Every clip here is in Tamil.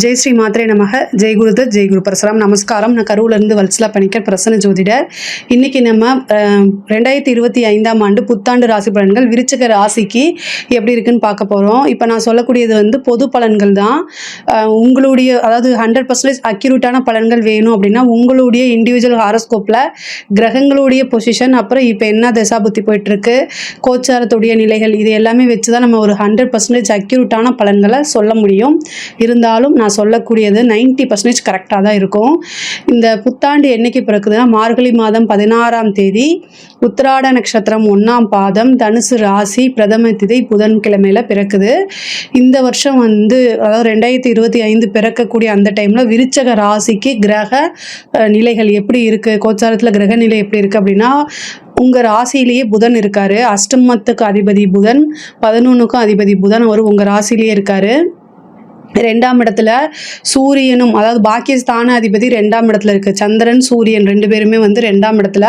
ஜெய் ஸ்ரீ மாத்ரே நமக. ஜெய் குருதத், ஜெய் குரு பரசுராம். நமஸ்காரம். நான் கரூர்லேருந்து வல்சலா பணிக்கர், பிரசன்ன ஜோதிடர். இன்னைக்கு நம்ம 2025ஆம் ஆண்டு புத்தாண்டு ராசி பலன்கள் விருச்சிக ராசிக்கு எப்படி இருக்குன்னு பார்க்க போகிறோம். இப்போ நான் சொல்லக்கூடியது பொது பலன்கள் தான். உங்களுடைய அதாவது 100% அக்யூரேட்டான பலன்கள் வேணும் அப்படின்னா உங்களுடைய இண்டிவிஜுவல் ஹாரோஸ்கோப்பில் கிரகங்களுடைய பொசிஷன், அப்புறம் இப்போ என்ன தசாபுத்தி போயிட்டுருக்கு, கோச்சாரத்துடைய நிலைகள், இது எல்லாமே வச்சு தான் நம்ம ஒரு 100% அக்யூரேட்டான பலன்களை சொல்ல முடியும். இருந்தாலும் நான் சொல்லக்கூடியது 90% கரெக்டாக தான் இருக்கும். இந்த புத்தாண்டு என்னைக்கு பிறக்குதுன்னா மார்கழி மாதம் 16ஆம் தேதி, உத்திராட நட்சத்திரம் 1ஆம் பாதம், தனுசு ராசி, பிரதம திதி புதன்கிழமையில பிறக்குது. இந்த வருஷம் அதாவது 2025 பிறக்கக்கூடிய அந்த டைமில் விருச்சக ராசிக்கு கிரக நிலைகள் எப்படி இருக்குது, கோச்சாரத்தில் கிரக நிலை எப்படி இருக்குது அப்படின்னா, உங்கள் ராசியிலேயே புதன் இருக்காரு. அஷ்டமத்துக்கு அதிபதி புதன், 11க்கும் அதிபதி புதன் அவர் உங்கள் ராசியிலேயே இருக்காரு. 2ஆம் இடத்துல சூரியனும், அதாவது பாக்கியஸ்தான அதிபதி 2ஆம் இடத்துல இருக்குது. சந்திரன் சூரியன் 2 பேருமே 2ஆம் இடத்துல.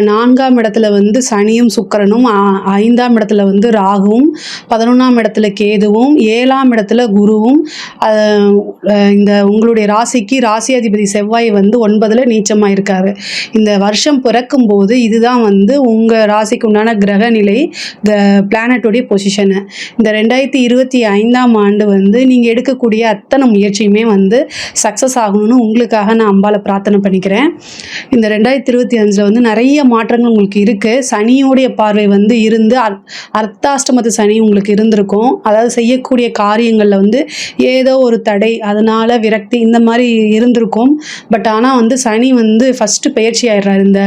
4ஆம் இடத்துல சனியும் சுக்கிரனும், 5ஆம் இடத்துல ராகுவும், 11ஆம் இடத்துல கேதுவும், 7ஆம் இடத்துல குருவும், இந்த உங்களுடைய ராசிக்கு ராசி அதிபதி செவ்வாய் 9ல் நீச்சமாக இருக்காரு. இந்த வருஷம் பிறக்கும் போது இதுதான் உங்கள் ராசிக்கு உண்டான கிரக நிலை, பிளானட்டுடைய பொசிஷனு. இந்த 2025ஆம் ஆண்டு நீங்கள் எடுக்கக்கூடிய அத்தனை முயற்சியுமே சக்ஸஸ் ஆகணும்னு உங்களுக்காக நான் அம்பால பிரார்த்தனை பண்ணிக்கிறேன். இந்த 2025ல் நிறைய மாற்றங்கள் உங்களுக்கு இருக்குது. சனியோடைய பார்வை இருந்து அர்த்தாஷ்டமத்து சனி உங்களுக்கு இருந்திருக்கும். அதாவது செய்யக்கூடிய காரியங்களில் ஏதோ ஒரு தடை, அதனால் விரக்தி, இந்த மாதிரி இருந்திருக்கும். பட் ஆனால் சனி ஃபஸ்ட்டு பயிற்சி ஆயிடுறாரு. இந்த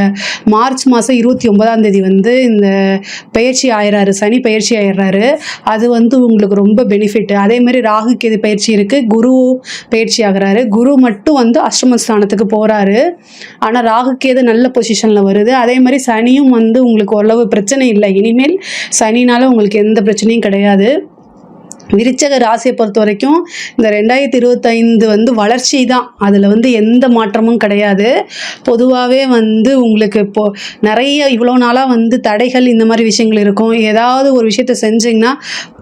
மார்ச் மாதம் 29ஆம் தேதி இந்த பயிற்சி ஆயிடுறாரு, சனி பயிற்சி ஆயிடுறாரு. அது உங்களுக்கு ரொம்ப பெனிஃபிட். அதேமாதிரி ராகு கேது பயிற்சி இருக்குது, குரு பயிற்சி ஆகிறாரு. குரு மட்டும் அஷ்டமஸ்தானத்துக்கு போகிறாரு. ஆனால் ராகு கேது நல்ல பொசிஷனில் வருது. அதே மாதிரி சனியும் உங்களுக்கு ஓரளவு பிரச்சனை இல்லை. இனிமேல் சனினால உங்களுக்கு எந்த பிரச்சனையும் கிடையாது. விருச்சக ராசியை பொறுத்த வரைக்கும் இந்த 2025 வளர்ச்சி தான். அதில் எந்த மாற்றமும் கிடையாது. பொதுவாகவே உங்களுக்கு இப்போது நிறைய இவ்வளோ நாளாக தடைகள், இந்த மாதிரி விஷயங்கள் இருக்கும். ஏதாவது ஒரு விஷயத்தை செஞ்சிங்கன்னா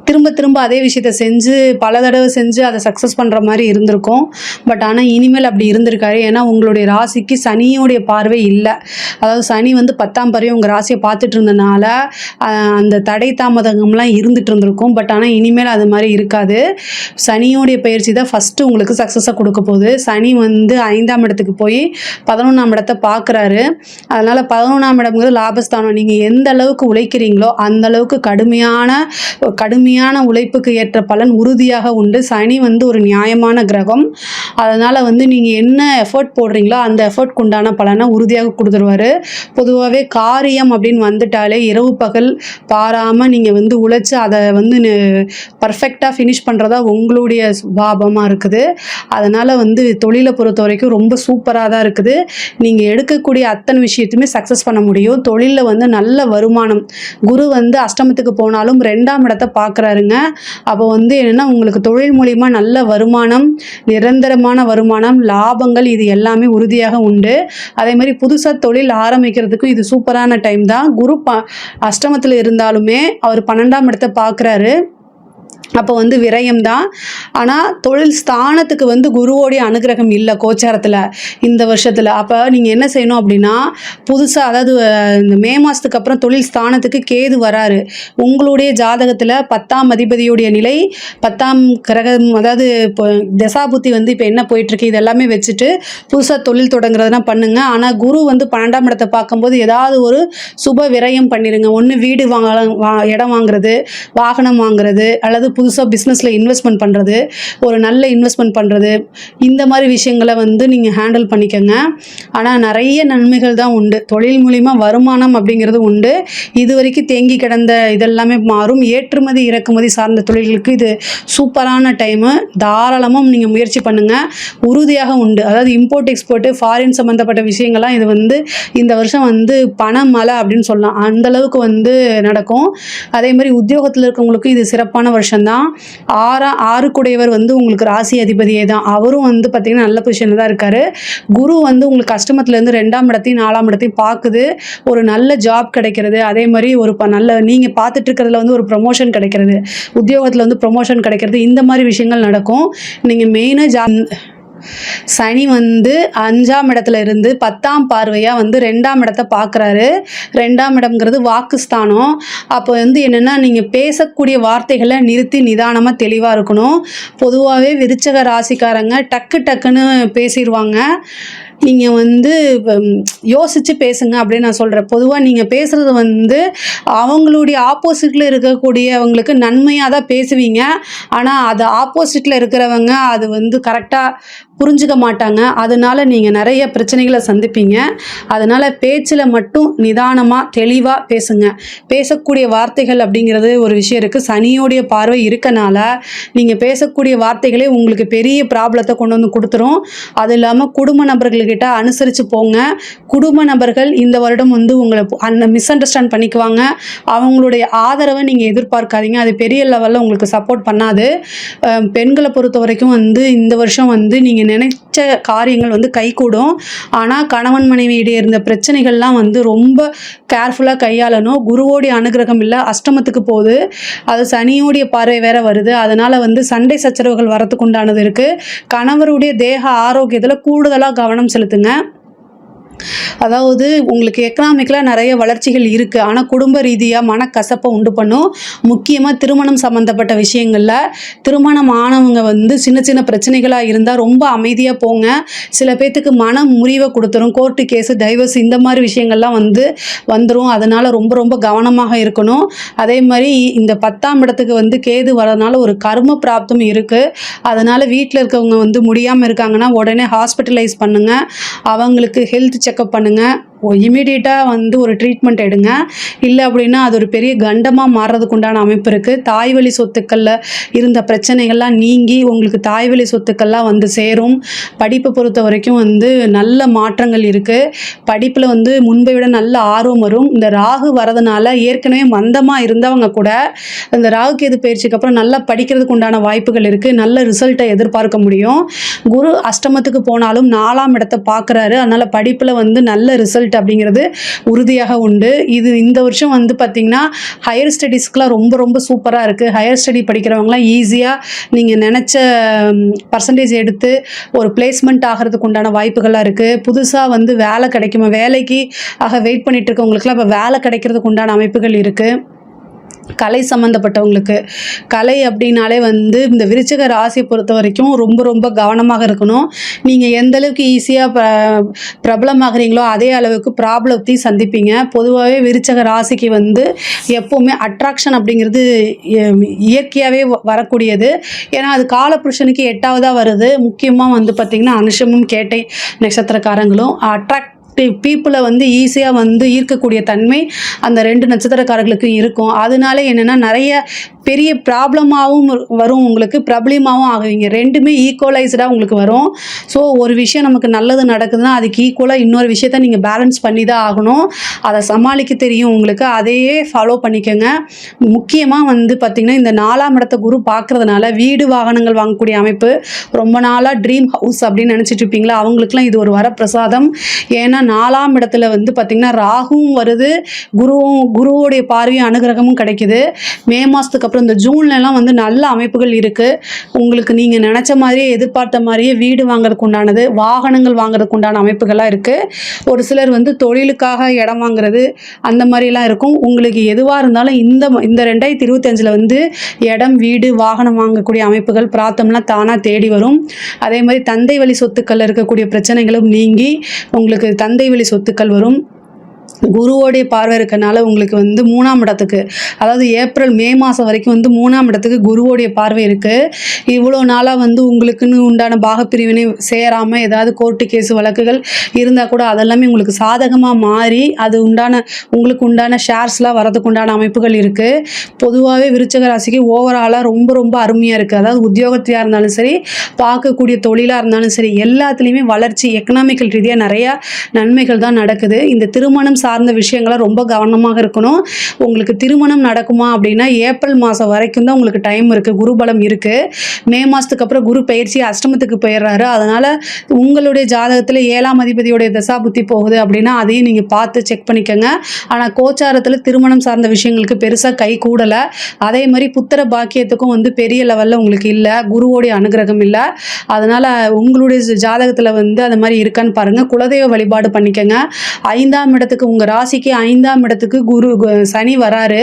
திரும்ப திரும்ப அதே விஷயத்த செஞ்சு பல தடவை செஞ்சு அதை சக்ஸஸ் பண்ணுற மாதிரி இருந்திருக்கும். பட் ஆனால் இனிமேல் அப்படி இருந்திருக்காரு. ஏன்னா உங்களுடைய ராசிக்கு சனியோடைய பார்வை இல்லை. அதாவது சனி 10ஆம் பார்வை உங்கள் ராசியை பார்த்துட்டு இருந்தனால அந்த தடை தாமதங்கள்லாம் இருந்துகிட்டு இருந்திருக்கும். பட் ஆனால் இனிமேல் அது மாதிரி இருக்காது. சனியோடைய பயிற்சி தான் ஃபஸ்ட்டு உங்களுக்கு சக்ஸஸாக கொடுக்க போகுது. சனி 5ஆம் இடத்துக்கு போய் 11ஆம் இடத்தை பார்க்குறாரு. அதனால் 11ஆம் இடம்ங்கிறது லாபஸ்தானம். நீங்கள் எந்த அளவுக்கு உழைக்கிறீங்களோ அந்த அளவுக்கு கடுமையான உழைப்புக்கு ஏற்ற பலன் உறுதியாக உண்டு. சனி ஒரு நியாயமான கிரகம். அதனால் நீங்கள் என்ன எஃபர்ட் போடுறீங்களோ அந்த எஃபர்ட்க்கு உண்டான பலனை உறுதியாக கொடுத்துருவார். பொதுவாகவே காரியம் அப்படின்னு வந்துட்டாலே இரவு பகல் பாராமல் நீங்கள் உழைச்சி அதை பர்ஃபெக்டாக ஃபினிஷ் பண்ணுறதா உங்களுடைய சுபாவமாக இருக்குது. அதனால் தொழிலை பொறுத்த வரைக்கும் ரொம்ப சூப்பராக தான் இருக்குது. நீங்கள் எடுக்கக்கூடிய அத்தனை விஷயத்தையுமே சக்ஸஸ் பண்ண முடியும். தொழிலில் நல்ல வருமானம். குரு அஷ்டமத்துக்கு போனாலும் 2ஆம் இடத்தை பார்க்குறாருங்க. அப்போ என்னென்னா உங்களுக்கு தொழில் மூலிமா நல்ல வருமானம், நிரந்தரமான வருமானம், லாபங்கள், இது எல்லாமே உறுதியாக உண்டு. அதே மாதிரி புதுசாக தொழில் ஆரம்பிக்கிறதுக்கும் இது சூப்பரான டைம் தான். குரு அஷ்டமத்தில் இருந்தாலுமே அவர் 12ஆம் இடத்தை பார்க்குறாரு. அப்போ விரயம் தான். ஆனால் தொழில் ஸ்தானத்துக்கு குருவோடைய அனுகிரகம் இல்லை கோச்சாரத்தில் இந்த வருஷத்தில். அப்போ நீங்கள் என்ன செய்யணும் அப்படின்னா, புதுசாக அதாவது இந்த மே மாதத்துக்கு அப்புறம் தொழில் ஸ்தானத்துக்கு கேது வராரு. உங்களுடைய ஜாதகத்தில் 10ஆம் அதிபதியுடைய நிலை, 10ஆம் கிரகம், அதாவது இப்போ தசாபுத்தி இப்போ என்ன போயிட்டுருக்கு, இது எல்லாமே வச்சுட்டு புதுசாக தொழில் தொடங்குறதுனா பண்ணுங்கள். ஆனால் குரு 12ஆம் இடத்தை பார்க்கும்போது ஏதாவது ஒரு சுப விரயம் பண்ணிடுங்க. ஒன்று வீடு இடம் வாங்குறது, வாகனம் வாங்குறது, அல்லது புதுசாக பிஸ்னஸில் இன்வெஸ்ட்மெண்ட் பண்ணுறது, ஒரு நல்ல இன்வெஸ்ட்மெண்ட் பண்ணுறது, இந்த மாதிரி விஷயங்களை நீங்கள் ஹேண்டில் பண்ணிக்கோங்க. ஆனால் நிறைய நன்மைகள் தான் உண்டு. தொழில் மூலிமா வருமானம் அப்படிங்கிறது உண்டு. இது வரைக்கும் தேங்கி கிடந்த இதெல்லாமே மாறும். ஏற்றுமதி இறக்குமதி சார்ந்த தொழில்களுக்கு இது சூப்பரான டைமு. தாராளமாக நீங்கள் முயற்சி பண்ணுங்கள். உறுதியாக உண்டு. அதாவது இம்போர்ட் எக்ஸ்போர்ட்டு, ஃபாரின் சம்மந்தப்பட்ட விஷயங்கள்லாம் இது இந்த வருஷம் பண மழை அப்படின்னு சொல்லலாம். அந்தளவுக்கு நடக்கும். அதே மாதிரி உத்தியோகத்தில் இருக்கவங்களுக்கு இது சிறப்பான வருஷம் தான். தான். ஆறுக்குடையவர் வந்து உங்களுக்கு ராசி அதிபதியே தான். அவரும் வந்து பார்த்திங்கன்னா நல்ல பொசிஷனில் தான் இருக்கார். குரு வந்து உங்களுக்கு அஷ்டமத்துலேருந்து 2ஆம் இடத்தையும் 4ஆம் இடத்தையும் பார்க்குது. ஒரு நல்ல ஜாப் கிடைக்கிறது, அதே மாதிரி ஒரு நல்ல நீங்கள் பார்த்துட்டு இருக்கிறதுல வந்து ஒரு ப்ரொமோஷன் கிடைக்கிறது, உத்தியோகத்தில் வந்து ப்ரொமோஷன் கிடைக்கிறது, இந்த மாதிரி விஷயங்கள் நடக்கும். நீங்கள் மெயினாக சனி வந்து 5ஆம் இடத்துல இருந்து 10ஆம் பார்வையாக வந்து 2ஆம் இடத்தை பார்க்குறாரு. 2ஆம் இடம்ங்கிறது வாக்குஸ்தானம். அப்போ வந்து என்னென்னா, நீங்கள் பேசக்கூடிய வார்த்தைகளை நிறுத்தி நிதானமாக தெளிவாக இருக்கணும். பொதுவாகவே விருச்சக ராசிக்காரங்க டக்குன்னு பேசிடுவாங்க. நீங்கள் வந்து யோசித்து பேசுங்க அப்படின்னு நான் சொல்கிறேன். பொதுவாக நீங்கள் பேசுகிறது வந்து அவங்களுடைய ஆப்போசிட்டில் இருக்கக்கூடியவங்களுக்கு நன்மையாக தான் பேசுவீங்க. ஆனால் அது ஆப்போசிட்டில் இருக்கிறவங்க அது வந்து கரெக்டாக புரிஞ்சுக்க மாட்டாங்க. அதனால நீங்கள் நிறைய பிரச்சனைகளை சந்திப்பீங்க. அதனால் பேச்சில் மட்டும் நிதானமாக தெளிவாக பேசுங்க. பேசக்கூடிய வார்த்தைகள் அப்படிங்கிறது ஒரு விஷயம் இருக்குது. சனியோடைய பார்வை இருக்கனால நீங்கள் பேசக்கூடிய வார்த்தைகளே உங்களுக்கு பெரிய ப்ராப்ளத்தை கொண்டு வந்து கொடுத்துரும். அது இல்லாமல் குடும்ப நபர்கள்கிட்ட அனுசரித்து போங்க. குடும்ப நபர்கள் இந்த வருடம் வந்து உங்களை மிஸ் அண்டர்ஸ்டாண்ட் பண்ணிக்குவாங்க. அவங்களுடைய ஆதரவை நீங்கள் எதிர்பார்க்காதீங்க. அது பெரிய லெவலில் உங்களுக்கு சப்போர்ட் பண்ணாது. பெண்களை பொறுத்த வரைக்கும் வந்து இந்த வருஷம் வந்து நீங்கள் நினைச்ச காரியங்கள் வந்து கைகூடும். ஆனால் கணவன் மனைவியிடையே இருந்த பிரச்சனைகள்லாம் வந்து ரொம்ப கேர்ஃபுல்லாக கையாளணும். குருவோடைய அனுகிரகம் இல்லை, அஷ்டமத்துக்கு போகுது. அது சனியோடைய பார்வை வேற வருது. அதனால் வந்து சண்டை சச்சரவுகள் வரத்துக்கு உண்டானது இருக்குது. கணவருடைய தேக ஆரோக்கியத்தில் கூடுதலாக கவனம் செலுத்துங்க. அதாவது உங்களுக்கு எக்கனாமிக்கலாக நிறைய வளர்ச்சிகள் இருக்குது. ஆனால் குடும்ப ரீதியாக மனக்கசப்பை உண்டு பண்ணும். முக்கியமாக திருமணம் சம்மந்தப்பட்ட விஷயங்களில் திருமணம் ஆனவங்க வந்து சின்ன பிரச்சனைகளாக இருந்தால் ரொம்ப அமைதியாக போங்க. சில பேர்த்துக்கு மன முறிவை கொடுத்துரும். கோர்ட்டு கேஸு, டைவர்ஸ் இந்த மாதிரி விஷயங்கள்லாம் வந்துடும். அதனால் ரொம்ப கவனமாக இருக்கணும். அதே மாதிரி இந்த 10ஆம் இடத்துக்கு வந்து கேது வரதுனால ஒரு கர்ம பிராப்தம் இருக்குது. அதனால் வீட்டில் இருக்கவங்க வந்து முடியாமல் இருக்காங்கன்னா உடனே ஹாஸ்பிட்டலைஸ் பண்ணுங்கள். அவங்களுக்கு ஹெல்த் செக்கப் பண்ணுங்கள். இமீடியட்டாக வந்து ஒரு ட்ரீட்மெண்ட் எடுங்க. இல்லை அப்படின்னா அது ஒரு பெரிய கண்டமாக மாறுறதுக்கு உண்டான அமைப்பு இருக்குது. தாய்வழி சொத்துக்களில் இருந்த பிரச்சனைகள்லாம் நீங்கி உங்களுக்கு தாய்வழி சொத்துக்கள்லாம் வந்து சேரும். படிப்பை பொறுத்த வரைக்கும் வந்து நல்ல மாற்றங்கள் இருக்குது. படிப்பில் வந்து முன்பை விட நல்ல ஆர்வம் வரும். இந்த ராகு வரதுனால ஏற்கனவே மந்தமாக இருந்தவங்க கூட இந்த ராகு கேது பயிற்சிக்கு அப்புறம் நல்லா படிக்கிறதுக்கு உண்டான வாய்ப்புகள் இருக்குது. நல்ல ரிசல்ட்டை எதிர்பார்க்க முடியும். குரு அஷ்டமத்துக்கு போனாலும் 4ஆம் இடத்தை பார்க்குறாரு. அதனால் படிப்பில் வந்து நல்ல ரிசல்ட் அப்படிங்கிறது உறுதியாக உண்டு. இது இந்த வருஷம் வந்து பார்த்திங்கன்னா ஹையர் ஸ்டடீஸ்க்குலாம் ரொம்ப சூப்பராக இருக்குது. ஹையர் ஸ்டடி படிக்கிறவங்களாம் ஈஸியாக நீங்கள் நினச்ச பர்சன்டேஜ் எடுத்து ஒரு பிளேஸ்மெண்ட் ஆகிறதுக்கு உண்டான வாய்ப்புகள்லாம் இருக்குது. புதுசாக வந்து வேலை கிடைக்குமா, வேலைக்கு வெயிட் பண்ணிட்டு இருக்கவங்களுக்குலாம் இப்போ வேலை கிடைக்கிறதுக்கு உண்டான அமைப்புகள் இருக்குது. கலை சம்மந்தப்பட்டவங்களுக்கு, கலை அப்படின்னாலே வந்து இந்த விருச்சிக ராசியை பொறுத்த வரைக்கும் ரொம்ப கவனமாக இருக்கணும். நீங்கள் எந்த அளவுக்கு ஈஸியாக பிரபலமாகறீங்களோ அதே அளவுக்கு ப்ராப்ளத்தையும் சந்திப்பீங்க. பொதுவாகவே விருச்சிக ராசிக்கு வந்து எப்போவுமே அட்ராக்ஷன் அப்படிங்கிறது இயற்கையாகவே வரக்கூடியது. ஏன்னா அது காலபுருஷனுக்கு 8ஆவதாக வருது. முக்கியமாக வந்து பார்த்திங்கன்னா அனுஷமும் கேட்டை நட்சத்திரக்காரங்களும் பீப்புளை வந்து ஈஸியாக வந்து ஈர்க்கக்கூடிய தன்மை அந்த 2 நட்சத்திரக்காரர்களுக்கும் இருக்கும். அதனால என்னென்னா நிறைய பெரிய ப்ராப்ளமாகவும் வரும், உங்களுக்கு ப்ராப்ளமாகவும் ஆகுவீங்க. ரெண்டுமே ஈக்குவலைஸ்டாக உங்களுக்கு வரும். ஸோ ஒரு விஷயம் நமக்கு நல்லது நடக்குதுன்னா அதுக்கு ஈக்குவலாக இன்னொரு விஷயத்த நீங்கள் பேலன்ஸ் பண்ணி தான் ஆகணும். அதை சமாளிக்க தெரியும் உங்களுக்கு, அதையே ஃபாலோ பண்ணிக்கோங்க. முக்கியமாக வந்து பார்த்திங்கன்னா இந்த 4ஆம் இடத்த குரு பார்க்குறதுனால வீடு வாகனங்கள் வாங்கக்கூடிய அமைப்பு, ரொம்ப நாளாக ட்ரீம் ஹவுஸ் அப்படின்னு நினச்சிட்டு இருப்பீங்களா, அவங்களுக்குலாம் இது ஒரு வரப்பிரசாதம். ஏன்னா 4ஆம் இடத்துல வந்து பார்த்திங்கன்னா ராகுவும் வருது, குருவோடைய பார்வையும் அனுகிரகமும் கிடைக்குது. மே மாதத்துக்கு அப்புறம் இந்த ஜூன்லலாம் வந்து நல்ல அமைப்புகள் இருக்குது. உங்களுக்கு நீங்கள் நினச்ச மாதிரியே எதிர்பார்த்த மாதிரியே வீடு வாங்குறதுக்கு உண்டானது, வாகனங்கள் வாங்குறதுக்கு உண்டான அமைப்புகள்லாம் இருக்குது. ஒரு சிலர் வந்து தொழிலுக்காக இடம் வாங்குறது அந்த மாதிரிலாம் இருக்கும். உங்களுக்கு எதுவாக இருந்தாலும் இந்த 2025 வந்து இடம், வீடு, வாகனம் வாங்கக்கூடிய அமைப்புகள் பிரார்த்தம்லாம் தானாக தேடி வரும். அதே மாதிரி தந்தை வழி சொத்துக்கள் இருக்கக்கூடிய பிரச்சனைகளும் நீங்கி உங்களுக்கு தந்தை வழி சொத்துக்கள் வரும். குருவோடைய பார்வை இருக்கனால உங்களுக்கு வந்து 3ஆம் இடத்துக்கு, அதாவது ஏப்ரல் மே மாதம் வரைக்கும் வந்து 3ஆம் இடத்துக்கு குருவோடைய பார்வை இருக்குது. இவ்வளோ நாளாக வந்து உங்களுக்குன்னு உண்டான பாகப்பிரிவினை சேராமல் ஏதாவது கோர்ட்டு கேஸு வழக்குகள் இருந்தால் கூட அதெல்லாமே உங்களுக்கு சாதகமாக மாறி அது உங்களுக்கு உண்டான ஷேர்ஸ்லாம் வரதுக்கு உண்டான அமைப்புகள் இருக்குது. பொதுவாகவே விருச்சிக ராசிக்கு ஓவராலாக ரொம்ப அருமையாக இருக்குது. அதாவது உத்தியோகத்தையாக இருந்தாலும் சரி, பார்க்கக்கூடிய தொழிலாக இருந்தாலும் சரி, எல்லாத்துலேயுமே வளர்ச்சி, எக்கனாமிக்கல் ரீதியாக நிறையா நன்மைகள் தான் நடக்குது. இந்த திருமணம் சார்ந்த விஷயங்களை ரொம்ப கவனமாக இருக்கணும். உங்களுக்கு திருமணம் நடக்குமா அப்படின்னா ஏப்ரல் மாதம் வரைக்கும் தான் உங்களுக்கு டைம் இருக்குது, குருபலம் இருக்குது. மே மாதத்துக்கு அப்புறம் குரு பயிற்சி அஷ்டமத்துக்கு போயிடுறாரு. அதனால் உங்களுடைய ஜாதகத்தில் 7ஆம் அதிபதியோடைய தசா புத்தி போகுது அப்படின்னா அதையும் நீங்கள் பார்த்து செக் பண்ணிக்கோங்க. ஆனால் கோச்சாரத்தில் திருமணம் சார்ந்த விஷயங்களுக்கு பெருசாக கை கூடலை. அதே மாதிரி புத்திர பாக்கியத்துக்கும் வந்து பெரிய லெவலில் உங்களுக்கு இல்லை, குருவோடைய அனுகிரகம் இல்லை. அதனால் உங்களுடைய ஜாதகத்தில் வந்து அது மாதிரி இருக்கான்னு பாருங்கள். குலதெய்வ வழிபாடு பண்ணிக்கோங்க. 5ஆம் இடத்துக்கு உங்கள் ராசிக்கு 5ஆம் இடத்துக்கு சனி வராரு.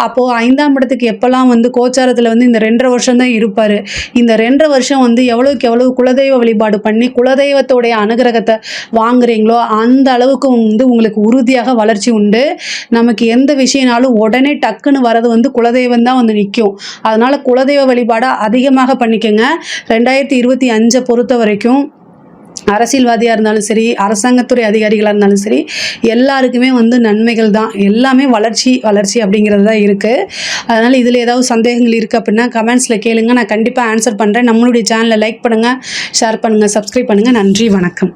அப்போது 5ஆம் இடத்துக்கு எப்போல்லாம் வந்து கோச்சாரத்தில் வந்து இந்த 2.5 வருஷம் தான் இருப்பார். இந்த 2.5 வருஷம் வந்து எவ்வளோக்கு எவ்வளோ குலதெய்வ வழிபாடு பண்ணி குலதெய்வத்தோடைய அனுகிரகத்தை வாங்குறீங்களோ அந்த அளவுக்கு வந்து உங்களுக்கு உறுதியாக வளர்ச்சி உண்டு. நமக்கு எந்த விஷயம்னாலும் உடனே டக்குன்னு வரது வந்து குலதெய்வம் தான் வந்து நிற்கும். அதனால் குலதெய்வ வழிபாடை அதிகமாக பண்ணிக்கோங்க. 2025 பொறுத்த வரைக்கும் அரசியல்வாதியாக இருந்தாலும் சரி, அரசாங்கத்துறை அதிகாரிகளாக இருந்தாலும் சரி, எல்லாருக்குமே வந்து நன்மைகள் தான். எல்லாமே வளர்ச்சி வளர்ச்சி அப்படிங்கிறது தான் இருக்குது. அதனால் இதில் ஏதாவது சந்தேகங்கள் இருக்குது அப்படின்னா கமெண்ட்ஸில் கேளுங்க, நான் கண்டிப்பாக ஆன்சர் பண்ணுறேன். நம்மளுடைய சேனலை லைக் பண்ணுங்கள், ஷேர் பண்ணுங்கள், சப்ஸ்கிரைப் பண்ணுங்கள். நன்றி, வணக்கம்.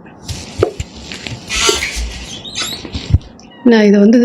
நான் இதை வந்து